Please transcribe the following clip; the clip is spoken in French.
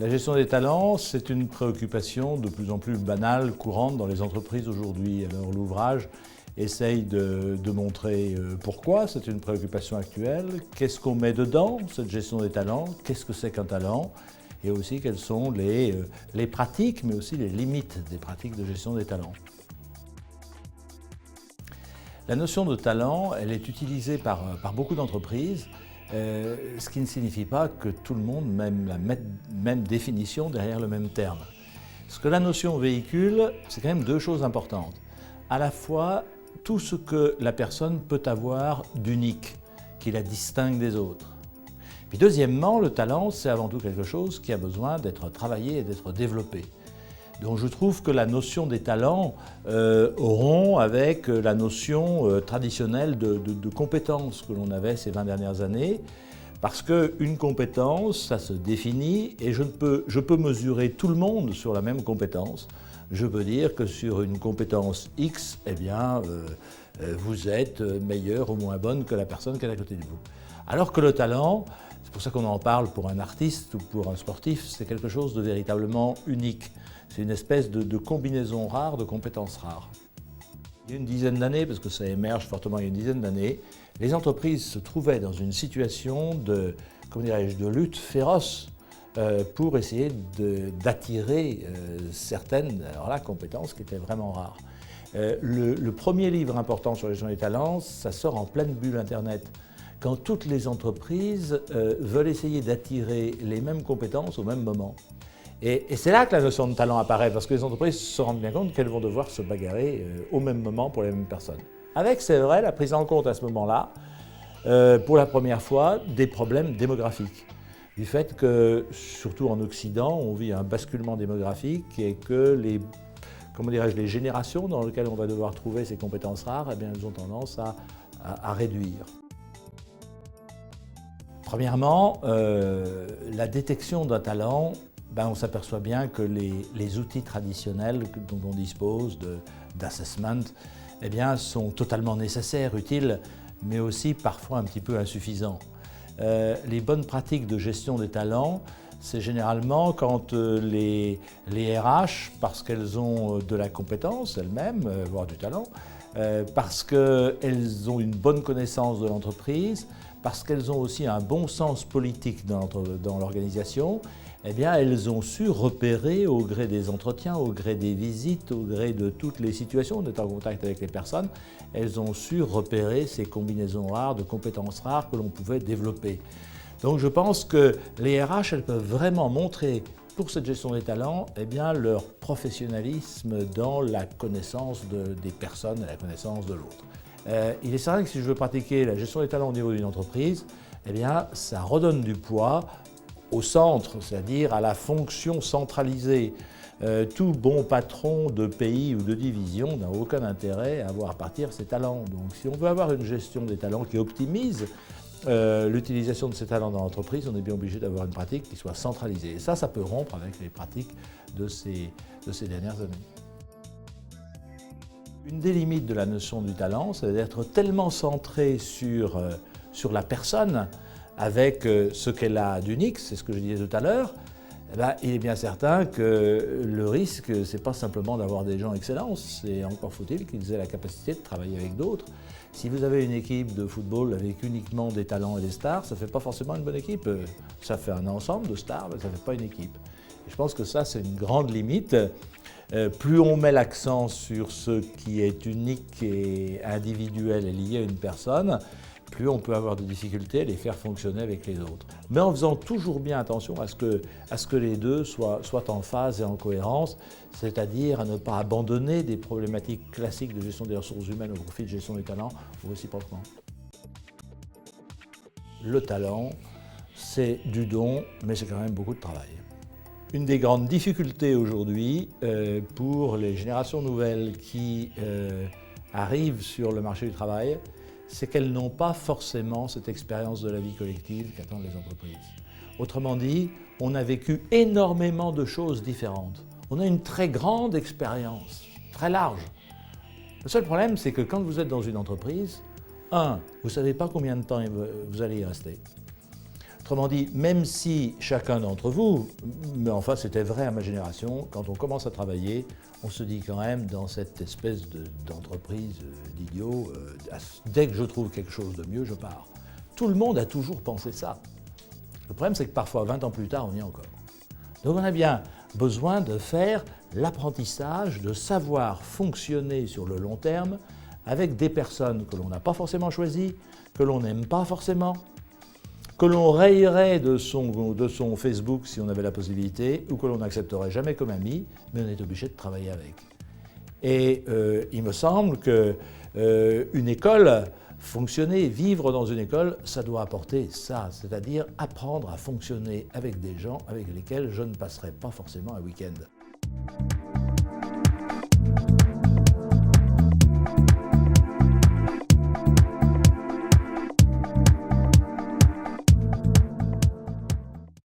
La gestion des talents, c'est une préoccupation de plus en plus banale, courante dans les entreprises aujourd'hui. Alors l'ouvrage essaye de montrer pourquoi c'est une préoccupation actuelle, qu'est-ce qu'on met dedans, cette gestion des talents, qu'est-ce que c'est qu'un talent, et aussi quelles sont les pratiques, mais aussi les limites des pratiques de gestion des talents. La notion de talent, elle est utilisée par beaucoup d'entreprises, ce qui ne signifie pas que tout le monde mette la même définition derrière le même terme. Ce que la notion véhicule, c'est quand même deux choses importantes. À la fois, tout ce que la personne peut avoir d'unique, qui la distingue des autres. Puis deuxièmement, le talent, c'est avant tout quelque chose qui a besoin d'être travaillé et d'être développé. Donc je trouve que la notion des talents rompt avec la notion traditionnelle de compétence que l'on avait ces 20 dernières années, parce qu'une compétence, ça se définit et je peux mesurer tout le monde sur la même compétence. Je peux dire que sur une compétence X, eh bien, vous êtes meilleur ou moins bonne que la personne qui est à côté de vous. Alors que le talent, c'est pour ça qu'on en parle pour un artiste ou pour un sportif, c'est quelque chose de véritablement unique. C'est une espèce de combinaison rare de compétences rares. Il y a une dizaine d'années, parce que ça émerge fortement il y a une dizaine d'années, les entreprises se trouvaient dans une situation de lutte féroce pour essayer d'attirer certaines compétences qui étaient vraiment rares. Le premier livre important sur la gestion des talents, ça sort en pleine bulle Internet. Quand toutes les entreprises veulent essayer d'attirer les mêmes compétences au même moment. Et c'est là que la notion de talent apparaît, parce que les entreprises se rendent bien compte qu'elles vont devoir se bagarrer au même moment pour les mêmes personnes. Avec, c'est vrai, la prise en compte à ce moment-là, pour la première fois, des problèmes démographiques. Du fait que, surtout en Occident, on vit un basculement démographique et que les générations dans lesquelles on va devoir trouver ces compétences rares, eh bien, elles ont tendance à réduire. Premièrement, la détection d'un talent, on s'aperçoit bien que les outils traditionnels dont on dispose d'assessment eh bien, sont totalement nécessaires, utiles, mais aussi parfois un petit peu insuffisants. Les bonnes pratiques de gestion des talents, c'est généralement quand les RH, parce qu'elles ont de la compétence elles-mêmes, voire du talent, parce qu'elles ont une bonne connaissance de l'entreprise, parce qu'elles ont aussi un bon sens politique dans l'organisation, eh bien, elles ont su repérer au gré des entretiens, au gré des visites, au gré de toutes les situations, d'être en contact avec les personnes, elles ont su repérer ces combinaisons rares, de compétences rares que l'on pouvait développer. Donc je pense que les RH, elles peuvent vraiment montrer pour cette gestion des talents, eh bien, leur professionnalisme dans la connaissance des personnes et la connaissance de l'autre. Il est certain que si je veux pratiquer la gestion des talents au niveau d'une entreprise, eh bien, ça redonne du poids au centre, c'est-à-dire à la fonction centralisée. Tout bon patron de pays ou de division n'a aucun intérêt à voir partir ses talents. Donc si on veut avoir une gestion des talents qui optimise l'utilisation de ces talents dans l'entreprise, on est bien obligé d'avoir une pratique qui soit centralisée. Et ça peut rompre avec les pratiques de ces dernières années. Une des limites de la notion du talent, c'est d'être tellement centré sur la personne, avec ce qu'elle a d'unique, c'est ce que je disais tout à l'heure, il est bien certain que le risque, ce n'est pas simplement d'avoir des gens excellents, c'est encore faut-il qu'ils aient la capacité de travailler avec d'autres. Si vous avez une équipe de football avec uniquement des talents et des stars, ça ne fait pas forcément une bonne équipe. Ça fait un ensemble de stars, mais ça ne fait pas une équipe. Et je pense que ça, c'est une grande limite. Plus on met l'accent sur ce qui est unique et individuel et lié à une personne, plus on peut avoir de difficultés à les faire fonctionner avec les autres. Mais en faisant toujours bien attention à ce que les deux soient en phase et en cohérence, c'est-à-dire à ne pas abandonner des problématiques classiques de gestion des ressources humaines au profit de gestion des talents ou réciproquement. Le talent, c'est du don, mais c'est quand même beaucoup de travail. Une des grandes difficultés aujourd'hui pour les générations nouvelles qui arrivent sur le marché du travail, c'est qu'elles n'ont pas forcément cette expérience de la vie collective qu'attendent les entreprises. Autrement dit, on a vécu énormément de choses différentes. On a une très grande expérience, très large. Le seul problème, c'est que quand vous êtes dans une entreprise, vous ne savez pas combien de temps vous allez y rester. Autrement dit, même si chacun d'entre vous, mais enfin c'était vrai à ma génération, quand on commence à travailler, on se dit quand même dans cette espèce d'entreprise d'idiot, dès que je trouve quelque chose de mieux, je pars. Tout le monde a toujours pensé ça. Le problème, c'est que parfois, 20 ans plus tard, on y est encore. Donc on a bien besoin de faire l'apprentissage, de savoir fonctionner sur le long terme avec des personnes que l'on n'a pas forcément choisies, que l'on n'aime pas forcément, que l'on rayerait de son Facebook si on avait la possibilité, ou que l'on n'accepterait jamais comme ami, mais on est obligé de travailler avec. Et il me semble qu'une école, fonctionner, vivre dans une école, ça doit apporter ça, c'est-à-dire apprendre à fonctionner avec des gens avec lesquels je ne passerai pas forcément un week-end.